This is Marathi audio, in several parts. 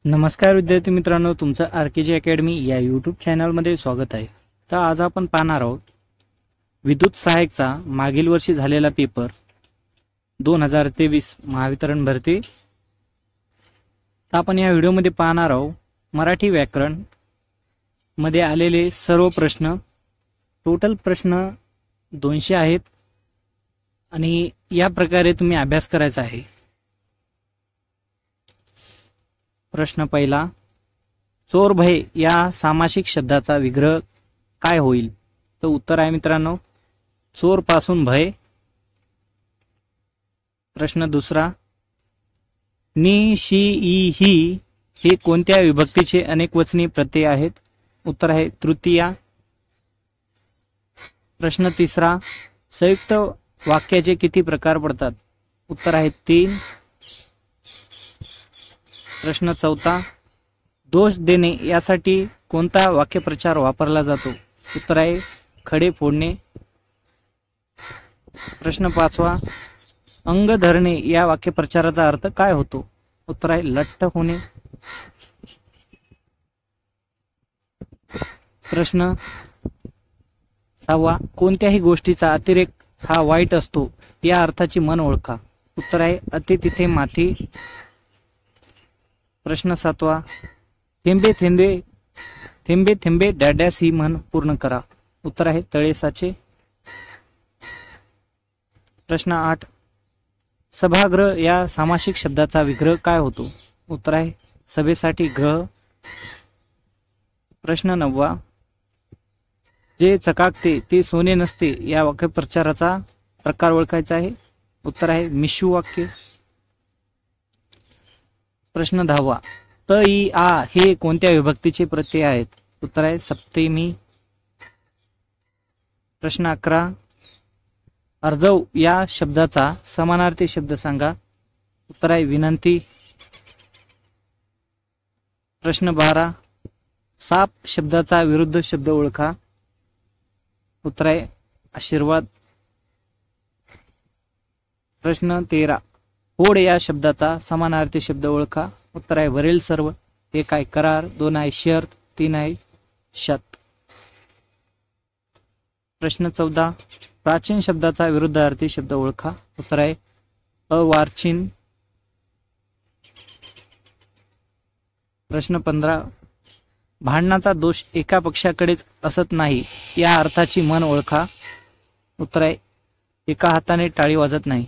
नमस्कार विद्यार्थी मित्रांनो, तुमचं आरकेजी अकॅडमी या यूट्यूब चॅनलमध्ये स्वागत आहे। तर आज आपण पाहणार आहोत विद्युत सहाय्यकचा मागील वर्षी झालेला पेपर 2023 महावितरण भरती। तर आपण या व्हिडिओमध्ये पाहणार आहोत मराठी व्याकरण मध्ये आलेले सर्व प्रश्न। टोटल प्रश्न 200 आहेत आणि या प्रकारे तुम्ही अभ्यास करायचा आहे। प्रश्न पहिला, चोर भय या सामासिक शब्दाचा विग्रह काय होईल? तर उत्तर आहे मित्रांनो, चोर पासून भय। प्रश्न दुसरा, नि, शी, ई, ही हे कोणत्या विभक्तीचे अनेकवचनी प्रत्यय आहेत? उत्तर आहे तृतीया। प्रश्न तिसरा, संयुक्त वाक्याचे किती प्रकार पडतात? उत्तर आहे 3। प्रश्न चौथा, दोष देणे यासाठी कोणता वाक्यप्रचार वापरला जातो? उत्तर आहे खडे फोडणे। प्रश्न पाचवा, अंग धरणे या वाक्यप्रचाराचा अर्थ काय होतो? उत्तर आहे लठ्ठ होणे। प्रश्न सहावा, कोणत्याही गोष्टीचा अतिरेक हा वाईट असतो या अर्थाची म्हण ओळखा। उत्तर आहे अति तिथे माती। प्रश्न सातवा, थेंबे थेंबे थेंबे थेंबे डॅडॅस ही म्हण पूर्ण करा। उत्तर आहे तळे साचे। प्रश्न 8, सभागृह या सामासिक शब्दाचा विग्रह काय होतो? उत्तर आहे सभेसाठी ग्रह। प्रश्न 9, जे चकाकते ते सोने नसते या वाक्यप्रचाराचा प्रकार ओळखायचा आहे। उत्तर आहे मिशू वाक्य। प्रश्न 10, त, ई, आ हे कोणत्या विभक्तीचे प्रत्यय आहेत? उत्तर आहे सप्तमी। प्रश्न 11, अर्जव या शब्दाचा समानार्थी शब्द सांगा। उत्तर आहे विनंती। प्रश्न 12, साप शब्दाचा विरुद्ध शब्द ओळखा। उत्तर आहे आशीर्वाद। प्रश्न 13, ओढ या शब्दाचा समानार्थी शब्द ओळखा। उत्तर आहे वरील सर्व। 1 आहे करार, 2 आहे शर्त, 3 आहे शत। प्रश्न 14, प्राचीन शब्दाचा विरुद्धार्थी शब्द ओळखा। उत्तर आहे अवार्छिन। प्रश्न 15, भांडणाचा दोष एका पक्षाकडेच असत नाही या अर्थाची म्हण ओळखा। उत्तर आहे एका हाताने टाळी वाजत नाही।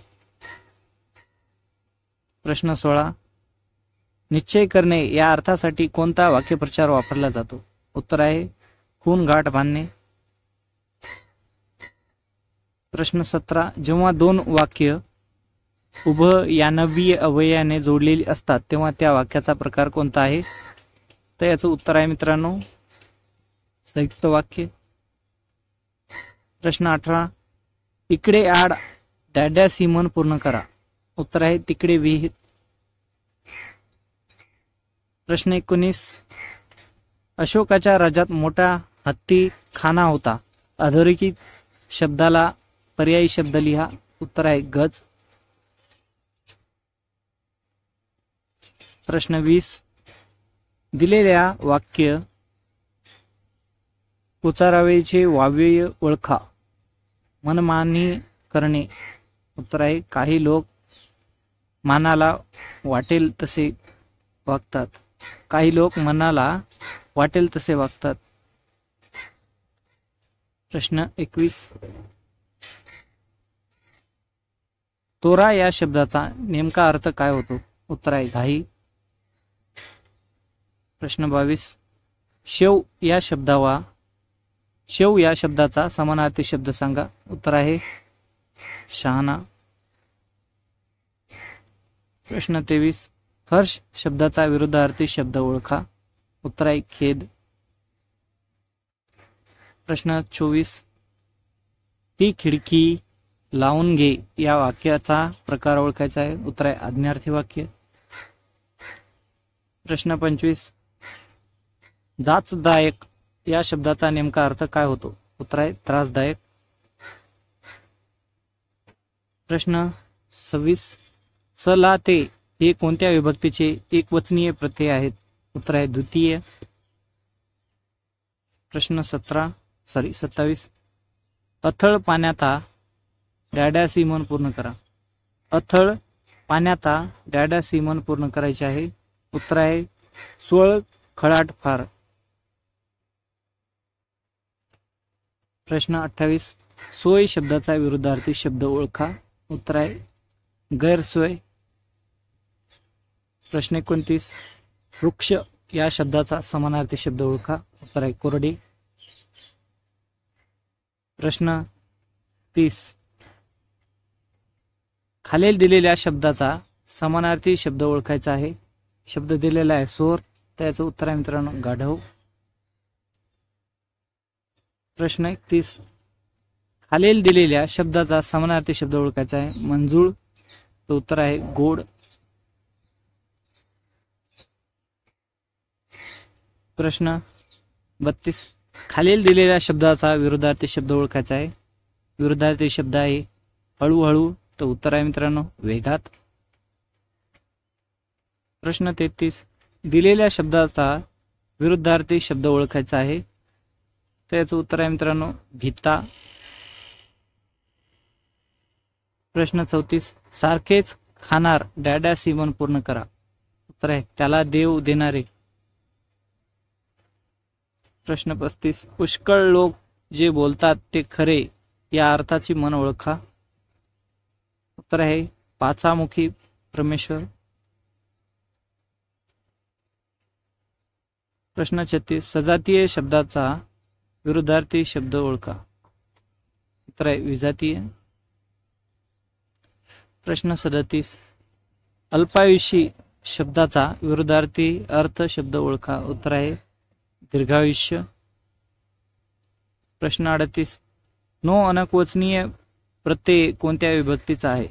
प्रश्न 16, निश्चय करणे या अर्थासाठी कोणता वाक्यप्रचार वापरला जातो? उत्तर आहे खून गाठ बांधणे। प्रश्न 17, जेव्हा दोन वाक्य उभयान्वयी अवययाने जोडलेली असतात तेव्हा त्या वाक्याचा प्रकार कोणता आहे? तर याचं उत्तर आहे मित्रांनो संयुक्त वाक्य। प्रश्न 18, इकडे आड डॅडॅस ही म्हण पूर्ण करा। उत्तर आहे तिकडे विहीर। प्रश्न 19, अशोकाच्या राज्यात मोठा हत्ती खाना होता। अधोरेखित शब्दाला पर्यायी शब्द लिहा। उत्तर आहे गज। प्रश्न 20, दिलेल्या वाक्य उचारावेचे वाव्य ओळखा। मनमानी करणे। उत्तर आहे काही लोक मनाला वाटेल तसे वागतात। काही लोक मनाला वाटेल तसे वागतात। प्रश्न 21, तोरा या शब्दाचा नेमका अर्थ काय होतो? उत्तर आहे घाई। प्रश्न 22, शेव या शब्दाचा समानार्थी शब्द सांगा। उत्तर आहे शहाणा। प्रश्न 23, हर्ष शब्दाचा विरुद्धार्थी शब्द ओळखा। उत्तर आहे खेद। प्रश्न 24, ती खिडकी लावून घे या वाक्याचा प्रकार ओळखायचा आहे। उत्तर आहे आज्ञार्थी वाक्य। प्रश्न 25, जाचदायक या शब्दाचा नेमका अर्थ काय होतो? उत्तर आहे त्रासदायक। प्रश्न 26, सला ते हे कोणत्या विभक्तीचे एकवचनीय प्रत्यय आहेत? उत्तर आहे द्वितीय. प्रश्न 27. अथळ पाण्याता डॅडासी मन पूर्ण करा. अथळ पाण्याता डॅडासी मन पूर्ण करायचे आहे. उत्तर आहे स्वळ खळाट फार. प्रश्न 28. सोय शब्दाचा विरुद्धार्थी शब्द ओळखा. उत्तर आहे गैरसोय. प्रश्न 29. वृक्ष या शब्दाचा समानार्थी शब्द ओळखा. उत्तर आहे कोरडी. प्रश्न 30. खालील दिलेल्या शब्दाचा समानार्थी शब्द ओळखायचा आहे. शब्द दिलेला आहे सोर, त्याचं उत्तर आहे मित्रांनो गाढव. प्रश्न 31. खालील दिलेल्या शब्दाचा समानार्थी शब्द ओळखायचा आहे. मंजूळ, तो उत्तर आहे गोड. प्रश्न 32. खालील दिलेल्या शब्दाचा विरुद्धार्थी शब्द ओळखायचा आहे. विरुद्धार्थी शब्द आहे हळूहळू, तो उत्तर आहे मित्रांनो वेगात. प्रश्न 33. दिलेल्या शब्दाचा विरुद्धार्थी शब्द ओळखायचा आहे. त्याचं उत्तर आहे मित्रांनो भीता. प्रश्न 34. सारखेच खाणार डॅडासी मन पूर्ण करा. उत्तर आहे त्याला देव देणारे. प्रश्न 35. पुष्कळ लोक जे बोलतात ते खरे या अर्थाची मन ओळखा. उत्तर आहे पाचामुखी परमेश्वर. प्रश्न 36. सजातीय शब्दाचा विरुद्धार्थी शब्द ओळखा. उत्तर आहे विजातीय. प्रश्न 37. अल्पायुषी शब्दाचा विरुद्धार्थी अर्थ शब्द ओळखा. उत्तर आहे दीर्घायुष्य. प्रश्न 38. नो अनकवचनीय प्रत्यय कोणत्या विभक्तीचा आहे.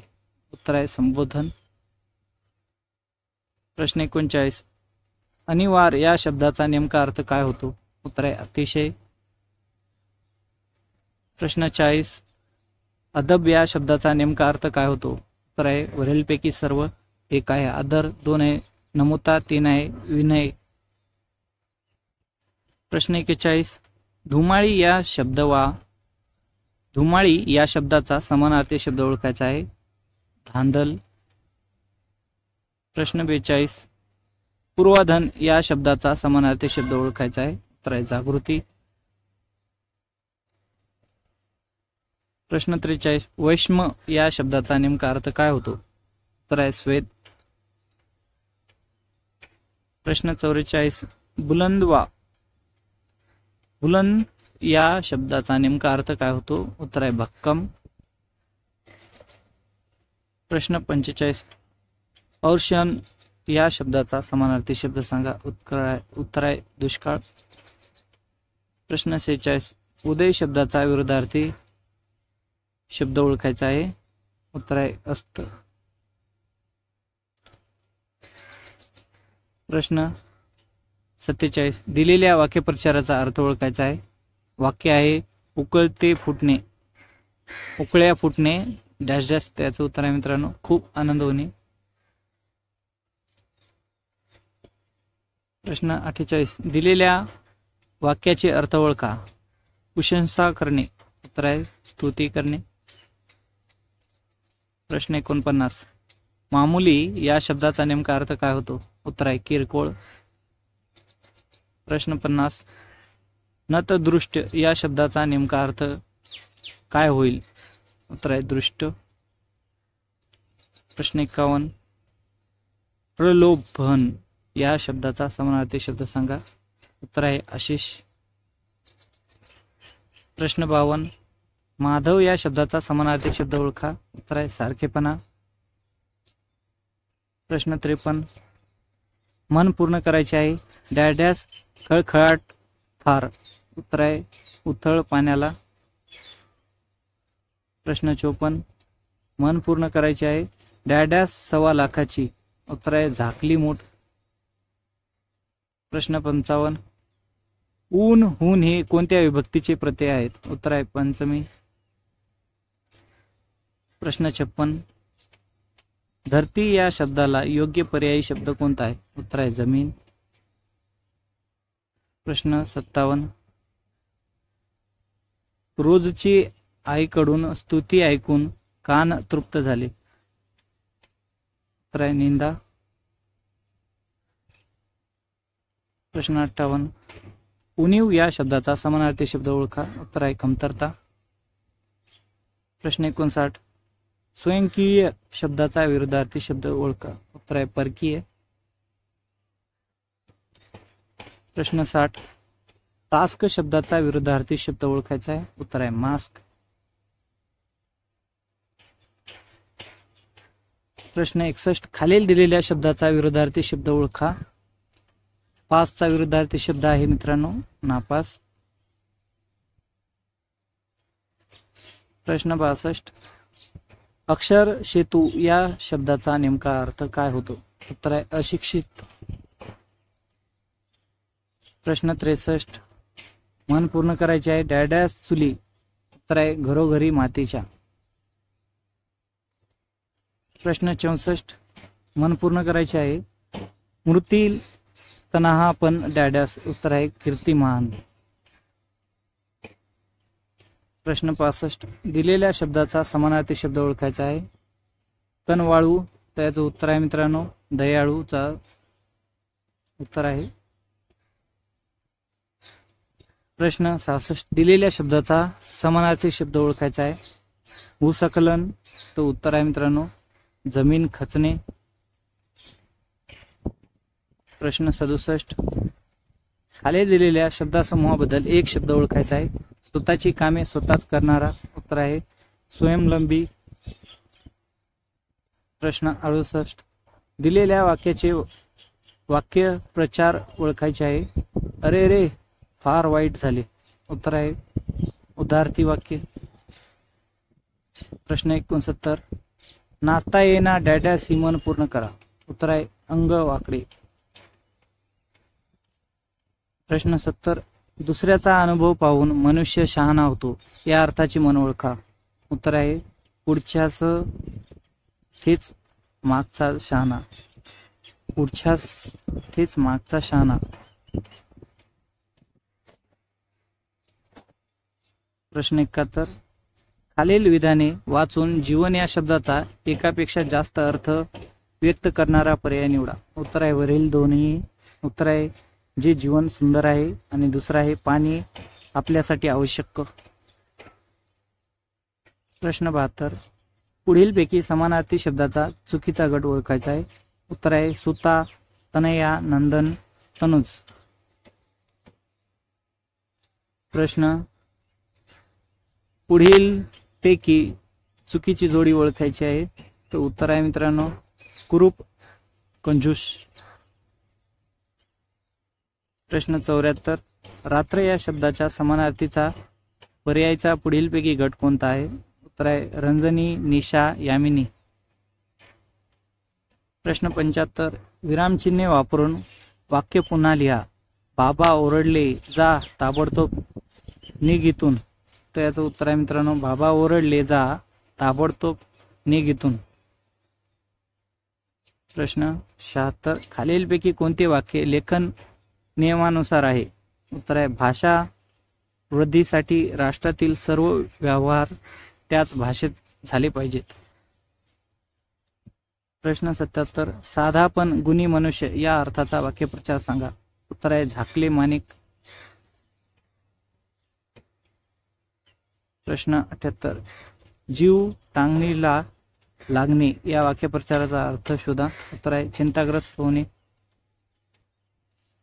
उत्तर आहे संबोधन. प्रश्न 39. अनिवार या शब्दाचा नेमका अर्थ काय होतो. उत्तर आहे अतिशय. प्रश्न 40. अदब या शब्दाचा नेमका अर्थ काय होतो. उत्तर आहे वरीलपैकी सर्व. एक आहे आदर, 2 आहे नमूता, 3 आहे विनय. प्रश्न 41. धुमाळी या शब्दाचा समानार्थी शब्द ओळखायचा आहे धांदल. प्रश्न 42. पूर्वाधन या शब्दाचा समानार्थी शब्द ओळखायचा आहे. उत्तर आहे जागृती. प्रश्न 43. वैष्म या शब्दाचा नेमका अर्थ काय होतो. उत्तर आहे स्वेद. प्रश्न 44. बुलंद या शब्दाचा नेमका अर्थ काय होतो. उत्तर आहे भक्कम. प्रश्न 45. औषण या शब्दाचा समानार्थी शब्द सांगा. उत्तर आहे दुष्काळ. प्रश्न 46. उदय शब्दाचा विरुद्धार्थी शब्द ओळखायचा आहे. उत्तर आहे अस्त. प्रश्न 47. दिलेल्या वाक्यप्रचाराचा अर्थ ओळखायचा आहे. वाक्य आहे उकळ्या फुटणे डॅश डॅश. त्याचं उत्तर आहे मित्रांनो खूप आनंद होणे. प्रश्न 48. दिलेल्या वाक्याचे अर्थ ओळखा. प्रशंसा करणे. उत्तर आहे स्तुती करणे. प्रश्न 49. मामुली या शब्दाचा नेमका अर्थ काय होतो. उत्तर आहे किरकोळ. प्रश्न 50. नतदृष्ट या शब्दाचा नेमका अर्थ काय होईल. उत्तर आहे दृष्ट. प्रश्न 51. प्रलोभन या शब्दाचा समानार्थी शब्द सांगा. उत्तर आहे आशिष. प्रश्न 52. माधव या शब्दाचा समानार्थी शब्द ओळखा. उत्तर आहे सारखेपणा. प्रश्न 53. मन पूर्ण करायचे आहे डॅश खळखळाट फार. उत्तर आहे उथळ पाण्याला. प्रश्न 54. मन पूर्ण करायचे आहे डॅश 1.25 लाखाची. उत्तर आहे झाकली मूठ. प्रश्न 55. ऊन हून हे कोणत्या विभक्तीचे प्रत्यय आहेत. उत्तर आहे पंचमी. प्रश्न 56. धरती या शब्दाला योग्य पर्यायी शब्द कोणता आहे. उत्तर आहे जमीन. प्रश्न 57. रोजची आईकडून स्तुती ऐकून कान तृप्त झाले. उत्तर आहे निंदा. प्रश्न 58. उणीव या शब्दाचा समानार्थी शब्द ओळखा. उत्तर आहे कमतरता. प्रश्न 59. स्वयंकीय शब्दाचा विरुद्धार्थी शब्द ओळखा. उत्तर आहे परकीय. प्रश्न 60. टास्क शब्दाचा विरुद्धार्थी शब्द ओळखायचा आहे. उत्तर आहे मास्क. प्रश्न 61. खालील दिलेल्या शब्दाचा विरुद्धार्थी शब्द ओळखा. पासचा विरुद्धार्थी शब्द आहे मित्रांनो नापास. प्रश्न 62. अक्षर सेतू या शब्दाचा नेमका अर्थ काय होतो. उत्तर आहे अशिक्षित. प्रश्न 63. मन पूर्ण करायचे आहे. डॅडॅस चुली. उत्तर आहे घरोघरी मातीच्या. प्रश्न 64. मन पूर्ण करायचे आहे. मृतील तनाहा पण डॅडॅस. उत्तर आहे कीर्तिमान. प्रश्न 65. दिलेल्या शब्दाचा समानार्थी शब्द ओळखायचा आहे. कनवाळू त्याचं उत्तर आहे मित्रांनो दयाळूचा उत्तर आहे. प्रश्न 66. दिलेल्या शब्दाचा समानार्थी शब्द ओळखायचा आहे. भूस्खलन तो उत्तर आहे मित्रांनो जमीन खचणे. प्रश्न 67. खाली दिलेल्या शब्दासमूहाबद्दल एक शब्द ओळखायचा आहे. स्वतःची कामे स्वतःच करणारा. उत्तर आहे स्वयंलंबी. प्रश्न 68. दिलेल्या वाक्याचे वाक्य प्रचार ओळखायचे आहे. अरे रे फार वाईट झाले. उत्तर आहे उदारती वाक्य. प्रश्न 69. नाचता येईना डॅडा सीमन पूर्ण करा. उत्तर आहे अंग वाकडे. प्रश्न 70. दुसऱ्याचा अनुभव पाहून मनुष्य शहाणा होतो या अर्थाची म्हण ओळखा. उत्तर आहे पुढच्यास तेच मागचा शहाणा. पुढच्यास तेच मागचा शहाणा. प्रश्न 71. खालील विधाने वाचून जीवन या शब्दाचा एकापेक्षा जास्त अर्थ व्यक्त करणारा पर्याय निवडा. उत्तर आहे वरील दोन्ही. उत्तर आहे जे जीवन सुंदर आहे आणि दुसरा आहे पाणी आपल्यासाठी आवश्यक. प्रश्न 72. पुढीलपैकी समानार्थी शब्दाचा चुकीचा गट ओळखायचा आहे. उत्तर आहे सुता तनया नंदन तनुज. प्रश्न पुढील पैकी चुकीची जोडी ओळखायची आहे. तर उत्तर आहे मित्रांनो कुरूप कंजूस. प्रश्न 74. रात्र या शब्दाच्या समानार्थीचा पर्यायचा पुढीलपैकी गट कोणता आहे. उत्तर आहे रंजनी निशा यामिनी. प्रश्न 75. विरामचिन्हे वापरून वाक्य पुन्हा लिहा. बाबा ओरडले जा ताबडतोब निघ इथून. तर याचं उत्तर आहे मित्रांनो बाबा ओरडले जा ताबडतोब निघ इथून. प्रश्न 76. खालीलपैकी कोणते वाक्य लेखन नियमानुसार आहे. उत्तर आहे भाषा वृद्धीसाठी राष्ट्रातील सर्व व्यवहार त्याच भाषेत झाले पाहिजेत. प्रश्न 77. साधा पण गुणी मनुष्य या अर्थाचा वाक्यप्रचार सांगा. उत्तर आहे झाकले माणिक. प्रश्न 78. जीव टांगणीला लागणे या वाक्यप्रचाराचा अर्थ शोधा. उत्तर आहे चिंताग्रस्त होणे.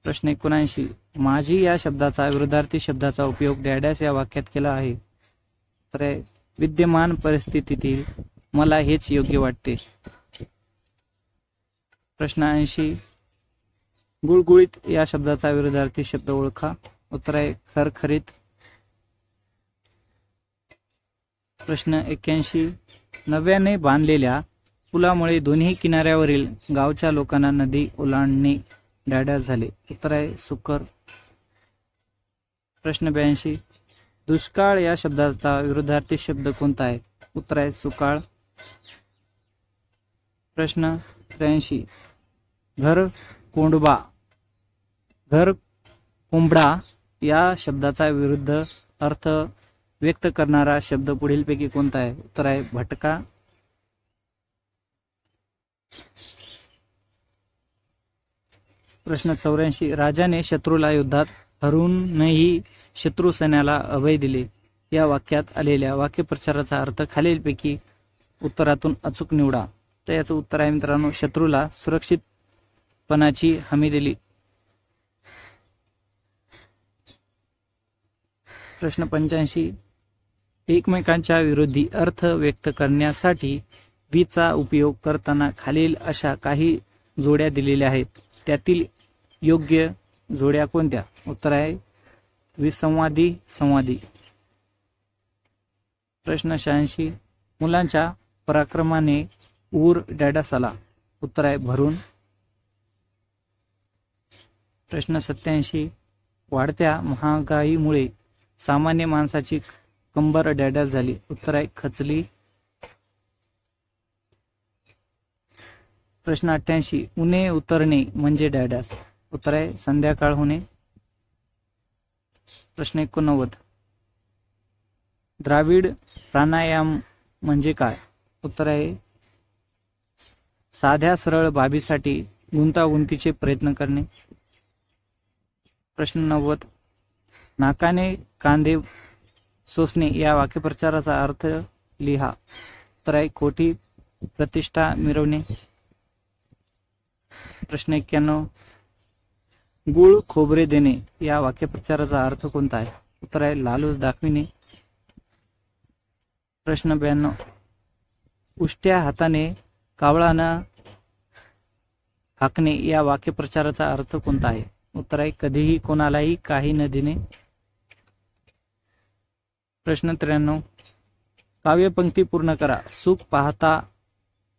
प्रश्न 79. माझी या शब्दाचा विरुद्धार्थी शब्दाचा उपयोग डॅडॅस या वाक्यात केला आहे. उत्तर आहे विद्यमान परिस्थितीतील मला हेच योग्य वाटते. प्रश्न 80. गुळगुळीत या शब्दाचा विरुद्धार्थी शब्द ओळखा. उत्तर आहे खरखरीत. प्रश्न 81. नव्याने बांधलेल्या पुलामुळे दोन्ही किनाऱ्यावरील गावच्या लोकांना नदी ओलांडणे डॅडॅस झाले. उत्तर आहे सुकर. प्रश्न 82. दुष्काळ या शब्दाचा विरुद्धार्थी शब्द कोणता आहे. उत्तर आहे सुकाळ. प्रश्न 83. घर कोंडबा कोंबडा या शब्दाचा विरुद्ध अर्थ व्यक्त करणारा शब्द पुढीलपैकी कोणता आहे? उत्तर आहे भटका. प्रश्न 84. राजाने शत्रूला युद्धात हरूनही शत्रू सैन्याला अभय दिले या वाक्यात आलेल्या वाक्यप्रचाराचा अर्थ खालीलपैकी उत्तरातून अचूक निवडा. तर याचं उत्तर आहे मित्रांनो, शत्रूला सुरक्षितपणाची हमी दिली. प्रश्न 85. एकमेकांच्या विरोधी अर्थ व्यक्त करण्यासाठी वीचा उपयोग करताना खालील अशा काही जोड्या दिलेल्या आहेत, त्यातील योग्य जोड्या कोणत्या? उत्तर आहे विसंवादी संवादी. प्रश्न 86. मुलांच्या पराक्रमाने ऊर डॅडास आला. उत्तर आहे भरून. प्रश्न 87. वाढत्या महागाईमुळे सामान्य माणसाची कंबर डॅडास झाली. उत्तर आहे खचली. प्रश्न 88. उन्हे उतरणे म्हणजे डॅडास. उत्तर आहे संध्याकाळ होणे. प्रश्न 89. द्राविड प्राणायाम म्हणजे काय? उत्तर आहे साध्या सरळ बाबीसाठी गुंतागुंतीचे प्रयत्न करणे. प्रश्न 90. नाकाने कांदे सोसणे या वाक्यप्रचाराचा अर्थ लिहा. उत्तर आहे खोटी प्रतिष्ठा मिरवणे. प्रश्न 91. गुळ खोबरे देणे या वाक्यप्रचाराचा अर्थ कोणता आहे? उत्तर आहे लालूच दाखविणे. प्रश्न 92. उष्ट्या हाताने कावळा न हाकणे या वाक्यप्रचाराचा अर्थ कोणता आहे? उत्तर आहे कधीही कोणालाही काही न देणे. प्रश्न 93. काव्यपंक्ती पूर्ण करा. सुख पाहता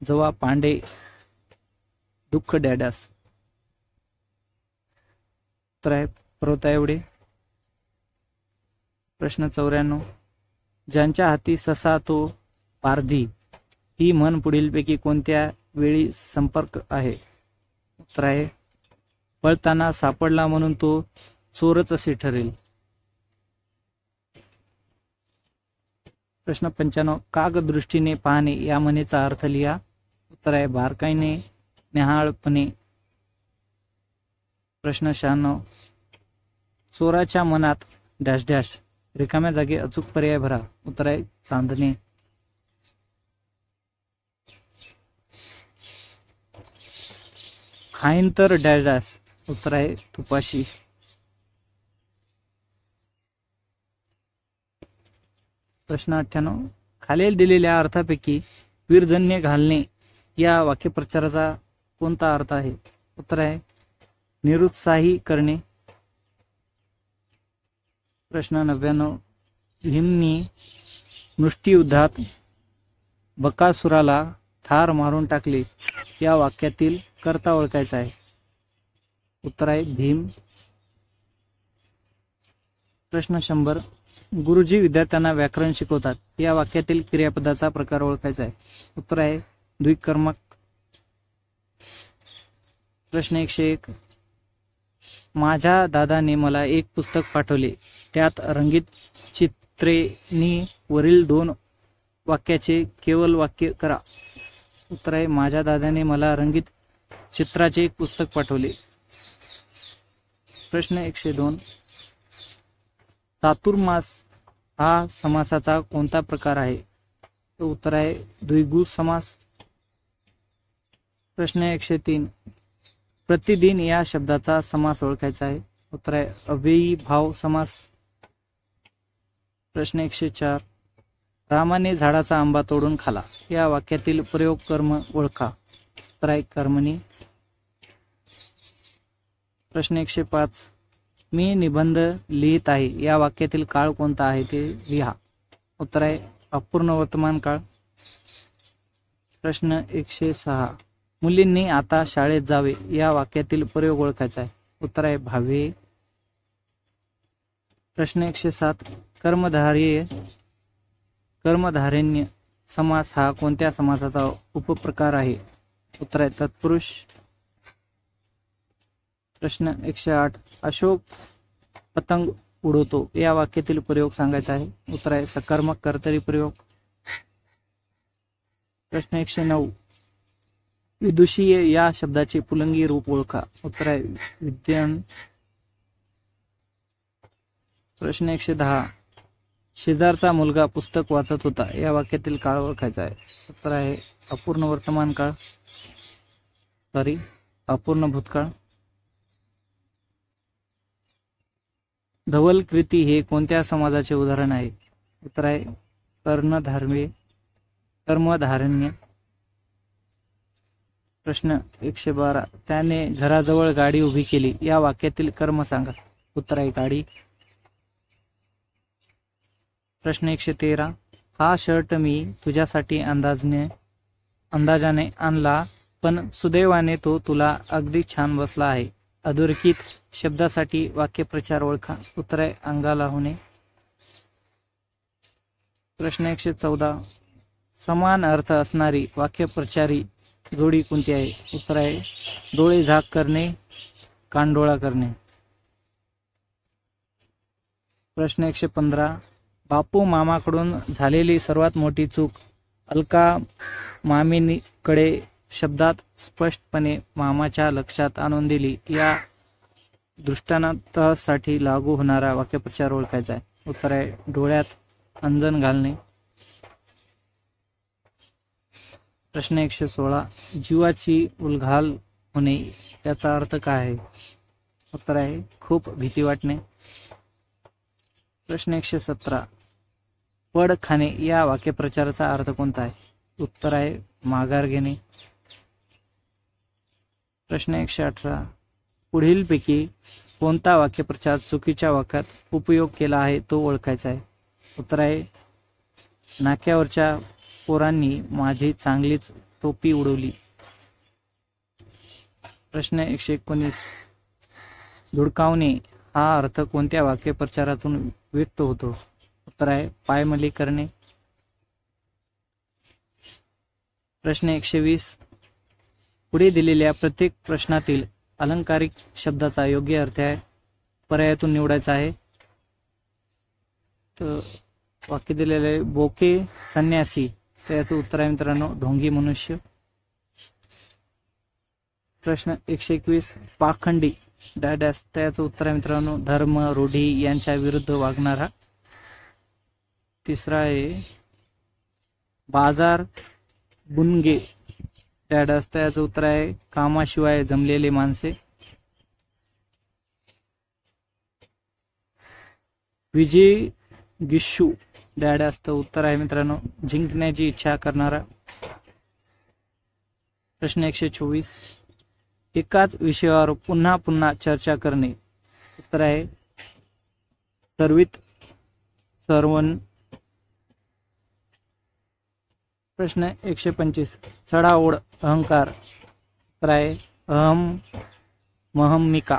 जवा पांडे दुःख डॅडास. उत्तर आहे पर्वता एवढे. प्रश्न 94. ज्यांच्या हाती ससा तो पारधी ही म्हण पुढीलपैकी कोणत्या वेळी संपर्क आहे? उत्तर आहे पळताना सापडला म्हणून तो चोरच असे ठरेल. प्रश्न 95. कागदृष्टीने पाहणे या म्हणीचा अर्थ लिहा. उत्तर आहे बारकाईने न्याहाळपणे. प्रश्न 96. चोराच्या मनात डॅश डॅश रिकाम्या जागी अचूक पर्याय भरा. उत्तर आहे चांदणे. खाईन तर डॅश डॅश. उत्तर आहे तुपाशी. प्रश्न 98. खालील दिलेल्या अर्थापैकी वीरजन्य घालणे या वाक्यप्रचाराचा कोणता अर्थ आहे? उत्तर आहे निरुत्साही करणे. प्रश्न 99. भीमनी मुष्टियुद्धात बकासुराला ठार मारून टाकले या वाक्यातील कर्ता ओळखायचा आहे. उत्तर आहे भीम. प्रश्न 100. गुरुजी विद्यार्थ्यांना व्याकरण शिकवतात या वाक्यातील क्रियापदाचा प्रकार ओळखायचा आहे. उत्तर आहे द्विकर्मक. प्रश्न 101. माझ्या दादाने मला एक पुस्तक पाठवले, त्यात रंगीत चित्रेनी वरील 2 वाक्याचे केवळ वाक्य करा. उत्तर आहे माझ्या दादाने मला रंगीत चित्राचे एक पुस्तक पाठवले. प्रश्न 102. चातुर्मास हा समासाचा कोणता प्रकार आहे? तो उत्तर आहे द्विगु समास. प्रश्न 103. प्रतिदिन या शब्दाचा समास ओळखायचा आहे. उत्तर आहे अव्ययी भाव समास. प्रश्न 104. रामाने झाडाचा आंबा तोडून खाला या वाक्यातील प्रयोग कर्म ओळखा. उत्तर आहे कर्मणी. प्रश्न 105. मी निबंध लिहित आहे या वाक्यातील काळ कोणता आहे ते लिहा. उत्तर आहे अपूर्ण वर्तमान काळ. प्रश्न 106. मुलींनी आता शाळेत जावे या वाक्यातील प्रयोग ओळखायचा आहे. उत्तर आहे भावे. प्रश्न 107. कर्मधारण्य समास हा कोणत्या समासाचा उपप्रकार आहे? उत्तर आहे तत्पुरुष. प्रश्न 108. अशोक पतंग उडवतो या वाक्यातील प्रयोग सांगायचा आहे. उत्तर आहे सकर्मक कर्तरी प्रयोग. प्रश्न 109. विदुषीय या शब्दाचे पुल्लिंगी रूप ओळखा. उत्तर आहे विद्वान. प्रश्न 110. शेजारचा मुलगा पुस्तक वाचत होता या वाक्यातील काळ ओळखायचा आहे. उत्तर आहे अपूर्ण वर्तमान काळ, अपूर्ण भूतकाळ. धवलकृती हे कोणत्या समाजाचे उदाहरण आहे. उत्तर आहे कर्मधारण्य. प्रश्न 112. त्याने घराजवळ गाडी उभी केली या वाक्यातील कर्म सांगा. उत्तर आहे गाडी. प्रश्न 113. हा शर्ट मी तुझ्यासाठी अंदाजाने आणला, पण सुदैवाने तो तुला अगदी छान बसला आहे. अधोरेखित शब्दासाठी वाक्यप्रचार ओळखा. उत्तर आहे अंगाला होणे. प्रश्न 114. समान अर्थ असणारी वाक्यप्रचारी जोडी कोणती आहे. उत्तर आहे डोळे झाक करणे, कानडोळा करणे. प्रश्न 115. बापू मामाकडून झालेली सर्वात मोठी चूक अलका मामीकडे शब्दात स्पष्टपणे मामाच्या लक्षात आणून दिली या दृष्टांतासाठी लागू होणारा वाक्यप्रचार ओळखायचा आहे. उत्तर आहे डोळ्यात अंजन घालणे. प्रश्न 116. जीवाची उलघाल होणे याचा अर्थ काय आहे. उत्तर आहे खूप भीती वाटणे. प्रश्न 117. पड खाणे या वाक्यप्रचाराचा अर्थ कोणता आहे. उत्तर आहे माघार घेणे. प्रश्न 118. पुढीलपैकी कोणता वाक्यप्रचार चुकीच्या वाक्यात उपयोग केला आहे तो ओळखायचा आहे. उत्तर आहे नाक्यावरच्या पोरांनी माझी चांगलीच टोपी उडवली. प्रश्न 119. धुडकावणे हा अर्थ कोणत्या वाक्यप्रचारातून व्यक्त होतो. उत्तर आहे पायमली करणे. प्रश्न 120. पुढे दिलेल्या प्रत्येक प्रश्नातील अलंकारिक शब्दाचा योग्य अर्थ आहे पर्यायातून निवडायचा आहे. तर वाक्य दिलेले आहे बोके संन्यासी, तर याचं उत्तर आहे मित्रांनो ढोंगी मनुष्य. प्रश्न 121. पाखंडी डॅडॅस, तर याचं उत्तर आहे मित्रांनो धर्म रूढी यांच्या विरुद्ध वागणारा. तिसरा आहे बाजार बुनगे डॅडॅस, तर याचं उत्तर आहे कामाशिवाय जमलेले माणसे. विजय गिशू डॅडॅस, तर उत्तर आहे मित्रांनो जिंकण्याची इच्छा करणारा. प्रश्न 124. एकाच विषयावर पुन्हा पुन्हा चर्चा करणे. उत्तर आहे सर्वित सर्वन. प्रश्न 125. चढाओढ अहंकार. उत्तर आहे अहमहमिका.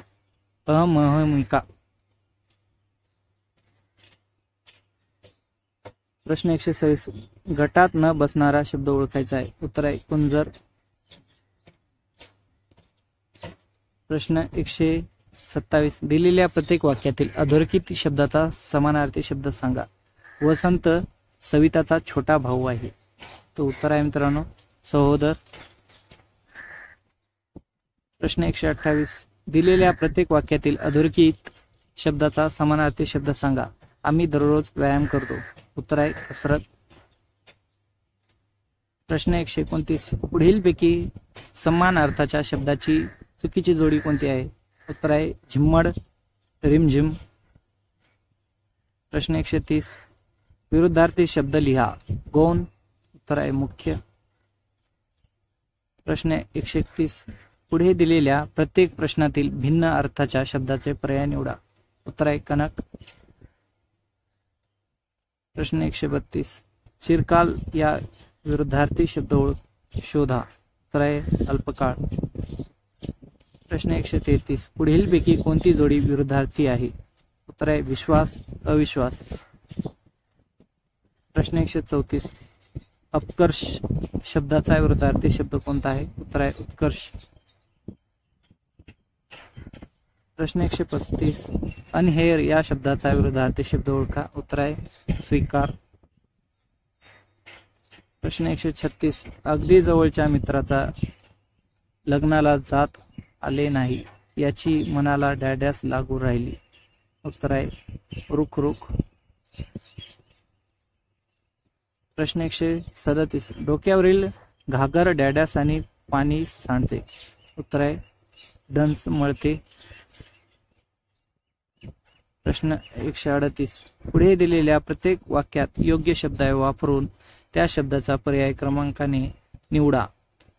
प्रश्न 126. गटात न बसणारा शब्द ओळखायचा आहे. उत्तर आहे कुंजर. प्रश्न 127. दिलेल्या प्रत्येक वाक्यातील अधोरेखित शब्दाचा समानार्थी शब्द सांगा. वसंत सविताचा छोटा भाऊ आहे, तो उत्तर आहे मित्रांनो सहोदर. प्रश्न 128. दिलेल्या प्रत्येक वाक्यातील अधोरेखित शब्दाचा समानार्थी शब्द सांगा. आम्ही दररोज व्यायाम करतो, उत्तर आहे कसरत. प्रश्न 129. पुढीलपैकी समान अर्थाच्या शब्दाची चुकीची जोडी कोणती आहे. उत्तर आहे झिम्मड रिमझिम. प्रश्न 130. विरुद्धार्थी शब्द लिहा. गौण, उत्तर आहे मुख्य. प्रश्न 131. पुढे दिलेल्या प्रत्येक प्रश्नातील भिन्न अर्थाच्या शब्दाचे पर्याय निवडा. उत्तर आहे कनक. प्रश्न 132. चिरकाल या विरुद्धार्थी शब्द शोधा. उत्तर आहे अल्पकाळ. प्रश्न 133. पुढीलपैकी कोणती जोडी विरुद्धार्थी आहे. उत्तर आहे विश्वास अविश्वास. प्रश्न 134. अपकर्ष शब्दाचा विरुद्धार्थी शब्द कोणता आहे. उत्तर आहे उत्कर्ष. प्रश्न 135 अनहेर या शब्दाचा विरुद्धार्थी शब्द ओळखा. उत्तर आहे स्वीकार. प्रश्न 136 अगदी जवळच्या मित्राचा लग्नाला जात आले नाही याची मनाला डॅडॅस लागू राहिली. उत्तर आहे रुख रुख. प्रश्न 137 डोक्यावरील घागर डॅडॅस आणि पाणी सांडते. उत्तर आहे डंच मळते. प्रश्न 138 पुढे दिलेल्या प्रत्येक वाक्यात योग्य शब्द वापरून त्या शब्दाचा पर्याय क्रमांकाने निवडा.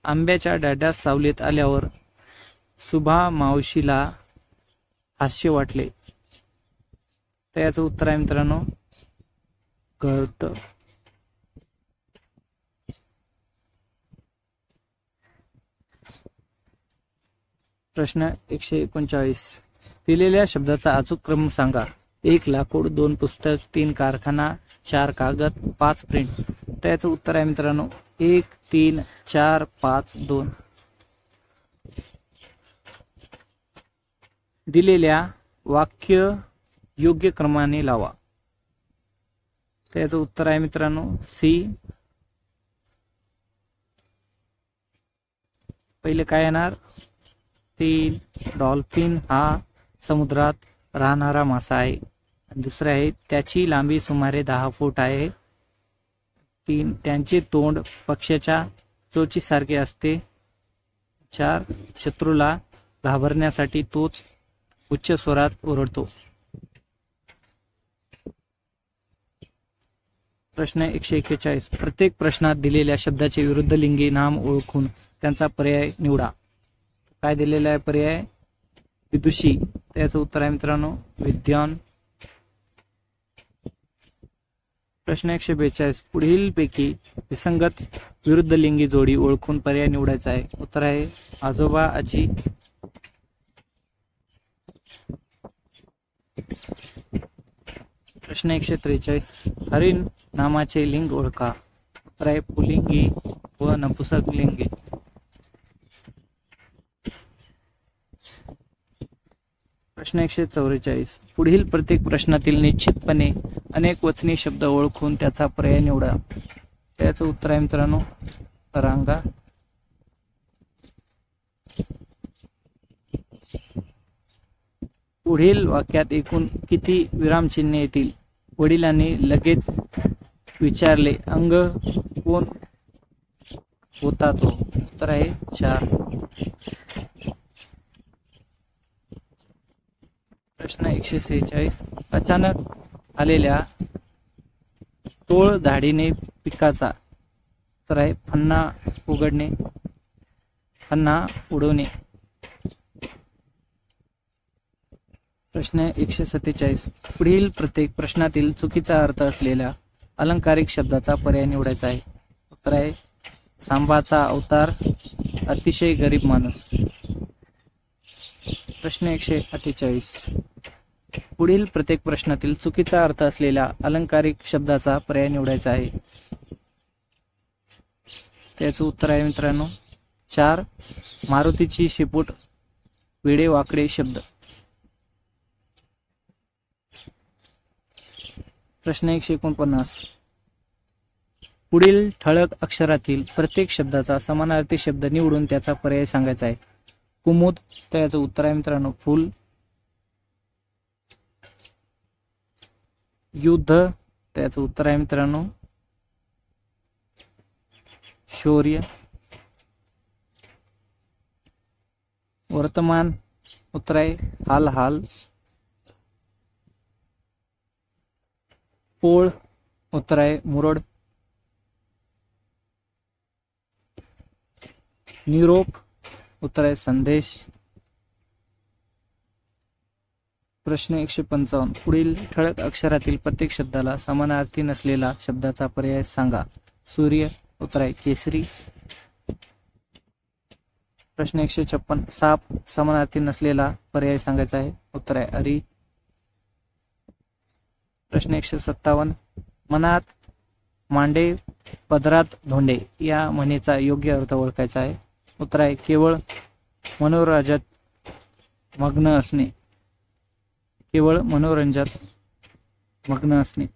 आंब्याच्या डॅडॅस सावलीत आल्यावर सुभा मावशीला हास्य वाटले. तर याचं उत्तर आहे मित्रांनो घरत. प्रश्न 139 दिलेल्या शब्दाचा अचूक क्रम सांगा. 1 लाकूड, 2 पुस्तक, 3 कारखाना, 4 कागद, 5 प्रिंट. तर याचं उत्तर आहे मित्रांनो 1 3 4 5 2. दिलेल्या वाक्य योग्य क्रमाने लावा. तर याचं उत्तर आहे मित्रांनो सी. पहिले काय येणार 3 डॉल्फिन हा समुद्रात राहणारा मासा आहे. दुसरे आहे त्याची लांबी सुमारे 10 फूट आहे. 3 त्यांचे तोंड पक्ष्याच्या चोचीसारखे असते. 4 शत्रूला घाबरण्यासाठी तोच उच्च स्वरात ओरडतो. प्रश्न 141 प्रत्येक प्रश्नात दिलेल्या शब्दाचे विरुद्ध लिंगी नाम ओळखून त्यांचा पर्याय निवडा. काय दिलेला आहे पर्याय विदुषी. त्याचं उत्तर आहे मित्रांनो विद्वान. प्रश्न 142 पुढील पैकी विसंगत विरुद्ध लिंगी जोडी ओळखून पर्याय निवडायचा आहे. उत्तर आहे आजोबा आजी. प्रश्न 143 हरिण नामाचे लिंग ओळखा. उत्तर आहे पुल्लिंगी व नपुंसक लिंगी. प्रश्न 144 पुढील प्रत्येक प्रश्नातील निश्चितपणे अनेक वचनी शब्द ओळखून त्याचा पर्याय निवडा. त्याचं उत्तर आहे मित्रांनो रांगा. पुढील वाक्यात एकूण किती विरामचिन्हे येतील. वडिलांनी लगेच विचारले अंग कोण होता तो. उत्तर आहे 4. प्रश्न 146 अचानक आलेल्या टोळधाडीने पिकाचा. उत्तर आहे फन्ना उघडणे फन्ना उडवणे. प्रश्न 147 पुढील प्रत्येक प्रश्नातील चुकीचा अर्थ असलेल्या अलंकारिक शब्दाचा पर्याय निवडायचा आहे. उत्तर आहे सांबाचा अवतार अतिशय गरीब माणूस. प्रश्न 148 पुढील प्रत्येक प्रश्नातील चुकीचा अर्थ असलेल्या अलंकारिक शब्दाचा पर्याय निवडायचा आहे. त्याचं उत्तर आहे मित्रांनो 4 मारुतीची शेपूट वेडे वाकडे शब्द. प्रश्न 149 पुढील ठळक अक्षरातील प्रत्येक शब्दाचा समानार्थी शब्द निवडून त्याचा पर्याय सांगायचा आहे. कुमुद. त्याचं उत्तर आहे मित्रांनो फुल. युद्ध. त्याचं उत्तर आहे मित्रांनो शौर्य. वर्तमान. उत्तर आहे हाल हाल. पोळ. उत्तर आहे मुरड. निरोप. उत्तर आहे संदेश. प्रश्न 155 पुढील ठळक अक्षरातील प्रत्येक शब्दाला समानार्थी नसलेला शब्दाचा पर्याय सांगा. सूर्य. उत्तर आहे केसरी. प्रश्न 156 साप समानार्थी नसलेला पर्याय सांगायचा आहे. उत्तर आहे अरी. प्रश्न 157 मनात मांडे पदरात धोंडे या म्हणीचा योग्य अर्थ ओळखायचा आहे. उत्तर आहे केवळ मनोराज्यात मग्न असणे. केवळ मनोरंजनात मग्न असणे.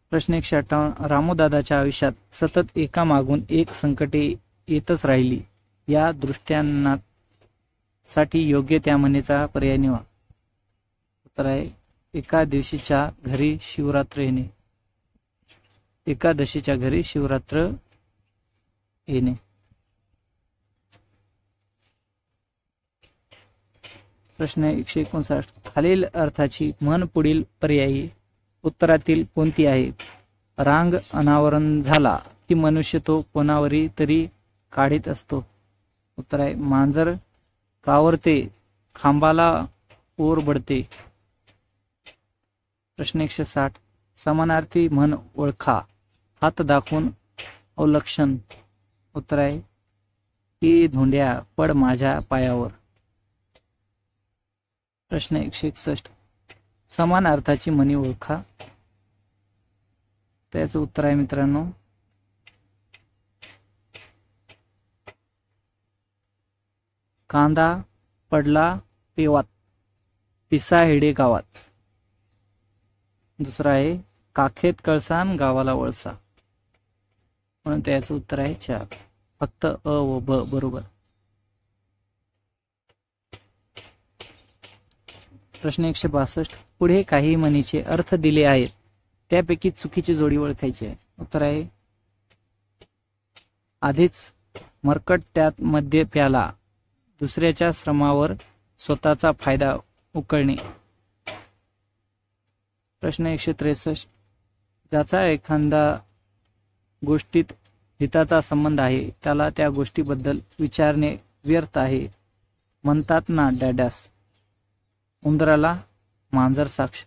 प्रश्न 158. रामूदादाच्या आयुष्यात सतत एकामागून एक संकटे येतच राहिली. या दृष्टांतासाठी योग्य त्या म्हणीचा पर्याय निवडा. उत्तर आहे एका दिवशीच्या घरी शिवरात्र येणे. एकादशीच्या घरी शिवरात्र येणे. प्रश्न 159. खालील अर्थाची म्हण पुढील पर्यायी उत्तरातील कोणती आहे? रांग अनावरण झाला की मनुष्य तो कोणावरी तरी काढीत असतो. उत्तर आहे मांजर कावरते खांबाला ओर बडते. प्रश्न 160. समानार्थी म्हण ओळखा. हात दाखवून अवलक्षण. उत्तर आहे की धोंड्या पड माझ्या पायावर. प्रश्न 161. समान अर्थाची म्हणी ओळखा. त्याचं उत्तर आहे मित्रांनो कांदा पडला पेवात पिसा हेडे गावात. दुसरा आहे काखेत कळसान गावाला वळसा. म्हणून त्याचं उत्तर आहे 4. फक्त अ व ब बरोबर. प्रश्न 162. पुढे काही म्हणीचे अर्थ दिले आहेत त्यापैकी चुकीची जोडी ओळखायची आहे. उत्तर आहे आधीच मरकट त्यात मद्य प्याला दुसऱ्याच्या श्रमावर स्वतःचा फायदा उकळणे. प्रश्न 163. ज्याचा एखादा गोष्टीत हिताचा संबंध आहे त्याला त्या गोष्टीबद्दल विचारणे व्यर्थ आहे. म्हणतात ना डॅडॅस उंदराला मांजर साक्ष.